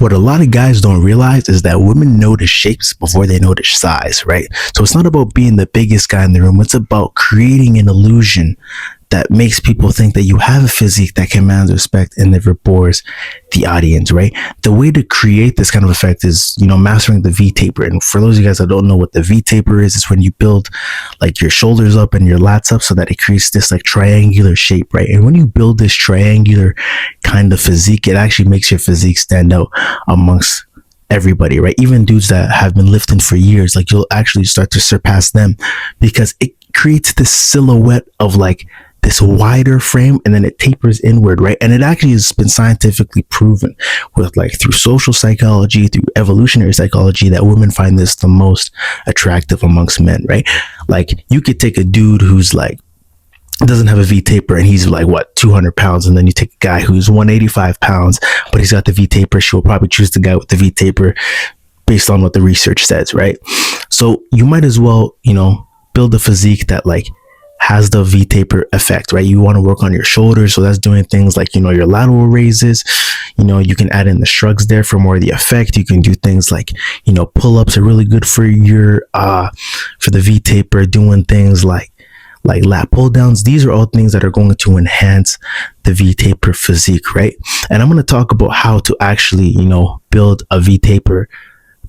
what a lot of guys don't realize is that women notice shapes before they notice size, right? So it's not about being the biggest guy in the room. It's about creating an illusion that makes people think that you have a physique that commands respect and never bores the audience, right? The way to create this kind of effect is, mastering the V-taper. And for those of you guys that don't know what the V-taper is, it's when you build like your shoulders up and your lats up so that it creates this like triangular shape, right? And when you build this triangular kind of physique, it actually makes your physique stand out amongst everybody, right? Even dudes that have been lifting for years, like you'll actually start to surpass them because it creates this silhouette of like this wider frame, and then it tapers inward, right? And it actually has been scientifically proven with like through social psychology, through evolutionary psychology, that women find this the most attractive amongst men, right? Like you could take a dude who's like doesn't have a V-taper and he's like 200 pounds, and then you take a guy who's 185 pounds but he's got the V-taper. She'll probably choose the guy with the V-taper based on what the research says, right? So you might as well build a physique that like has the V-taper effect, right? You want to work on your shoulders, so that's doing things like your lateral raises. You can add in the shrugs there for more of the effect. You can do things like pull-ups are really good for your for the V-taper. Doing things like lat pull downs. These are all things that are going to enhance the V-taper physique, right? And I'm going to talk about how to actually build a V-taper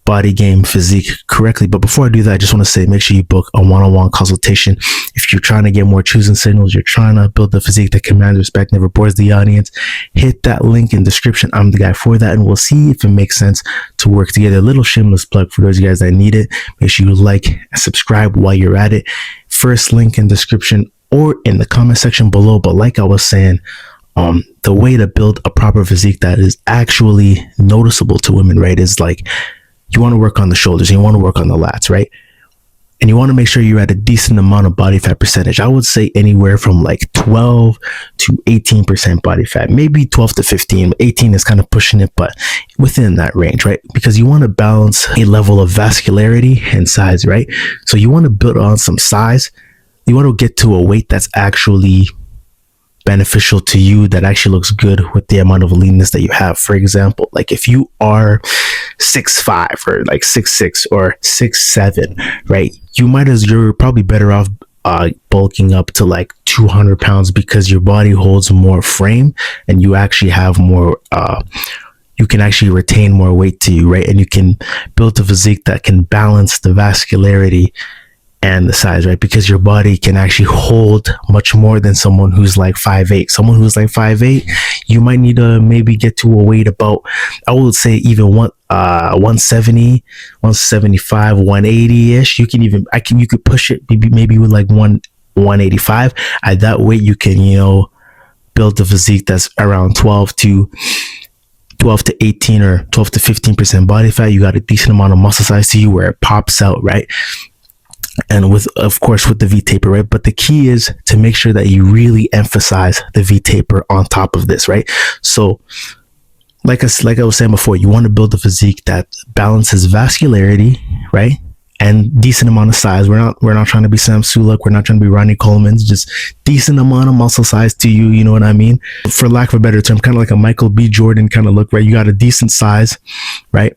Bodygame physique correctly. But before I do that, I just want to say, make sure you book a one-on-one consultation. If you're trying to get more choosing signals, you're trying to build the physique that commands respect, never bores the audience, hit that link in the description. I'm the guy for that, and we'll see if it makes sense to work together. A little shameless plug for those of you guys that need it. Make sure you like and subscribe while you're at it. First link in description or in the comment section below. But like I was saying, the way to build a proper physique that is actually noticeable to women, right, is like you want to work on the shoulders, and you want to work on the lats, right? And you want to make sure you're at a decent amount of body fat percentage. I would say anywhere from like 12 to 18% body fat, maybe 12 to 15. 18 is kind of pushing it, but within that range, right? Because you want to balance a level of vascularity and size, right? So you want to build on some size. You want to get to a weight that's actually beneficial to you, that actually looks good with the amount of leanness that you have. For example, like if you are 6'5" or like 6'6" or 6'7", right? You're probably better off bulking up to like 200 pounds because your body holds more frame and you actually have more you can actually retain more weight to you, right? And you can build a physique that can balance the vascularity and the size, right? Because your body can actually hold much more than someone who's like 5'8". Someone who's like 5'8", you might need to maybe get to a weight about, I would say even 170, 175, 180-ish. You could push it maybe with like 185. At that weight, you can, build a physique that's around 12 to 18 or 12 to 15% body fat. You got a decent amount of muscle size to you where it pops out, right? And of course with the V-taper, right? But the key is to make sure that you really emphasize the V-taper on top of this, right? So like I was saying before, you want to build a physique that balances vascularity, right? And decent amount of size. We're not trying to be Sam Sulek. We're not trying to be Ronnie Coleman. Just decent amount of muscle size to you. You know what I mean? For lack of a better term, kind of like a Michael B. Jordan kind of look, right? You got a decent size, right?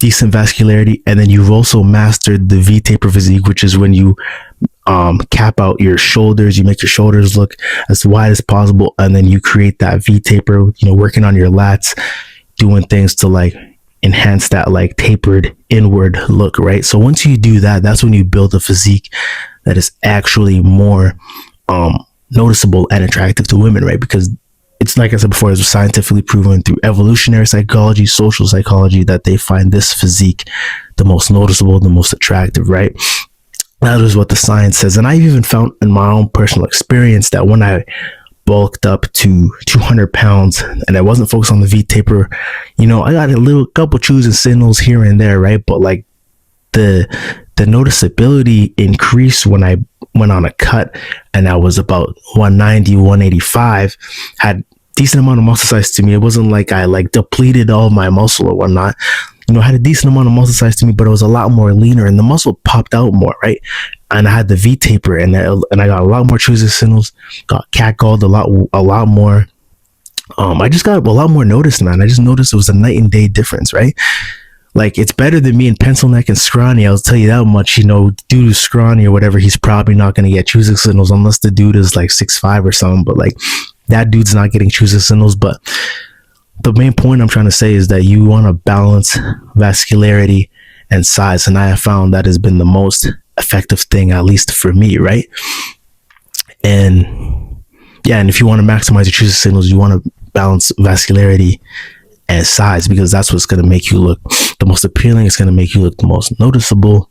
Decent vascularity, and then you've also mastered the V-taper physique, which is when you cap out your shoulders, you make your shoulders look as wide as possible, and then you create that V-taper, working on your lats, doing things to like enhance that like tapered inward look, right? So once you do that, that's when you build a physique that is actually more noticeable and attractive to women, right? Because it's like I said before, it's scientifically proven through evolutionary psychology, social psychology, that they find this physique the most noticeable, the most attractive, right? That is what the science says. And I've even found in my own personal experience that when I bulked up to 200 pounds and I wasn't focused on the V-taper, I got a couple choosing signals here and there, right? But like the noticeability increased when I went on a cut and I was about 190, 185, had decent amount of muscle size to me. It wasn't like I like depleted all my muscle or whatnot. I had a decent amount of muscle size to me, but it was a lot more leaner and the muscle popped out more, right? And I had the V-taper and I got a lot more choosing signals, got catcalled a lot more I just got a lot more notice, man. I just noticed it was a night and day difference, right? Like, it's better than me in pencil neck and scrawny. I'll tell you that much. You know, dude who's scrawny or whatever, he's probably not going to get choosing signals unless the dude is like 6'5" or something. But like, that dude's not getting choosing signals. But the main point I'm trying to say is that you want to balance vascularity and size. And I have found that has been the most effective thing, at least for me, right? And yeah, and if you want to maximize your choosing signals, you want to balance vascularity and size, because that's what's going to make you look the most appealing. It's going to make you look the most noticeable,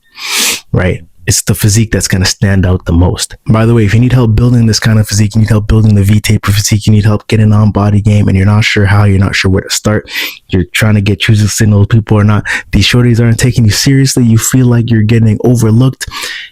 right? It's the physique that's going to stand out the most. By the way, if you need help building this kind of physique, you need help building the V-taper physique, you need help getting on Bodygame, and you're not sure how, you're not sure where to start, you're trying to get choosing signals, people are not, these shorties aren't taking you seriously, you feel like you're getting overlooked,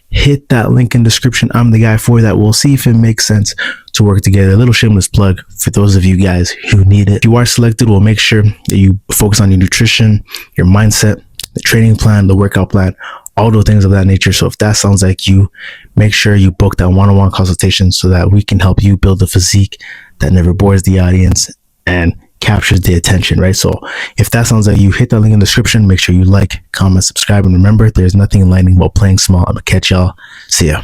hit that link in description. I'm the guy for that. We'll see if it makes sense to work together. A little shameless plug for those of you guys who need it. If you are selected, we'll make sure that you focus on your nutrition, your mindset, the training plan, the workout plan, all those things of that nature. So if that sounds like you, make sure you book that one-on-one consultation so that we can help you build a physique that never bores the audience and captures the attention, right? So if that sounds like you, hit that link in the description. Make sure you like, comment, subscribe, and remember, there's nothing enlightening about playing small. I'm gonna catch y'all. See ya.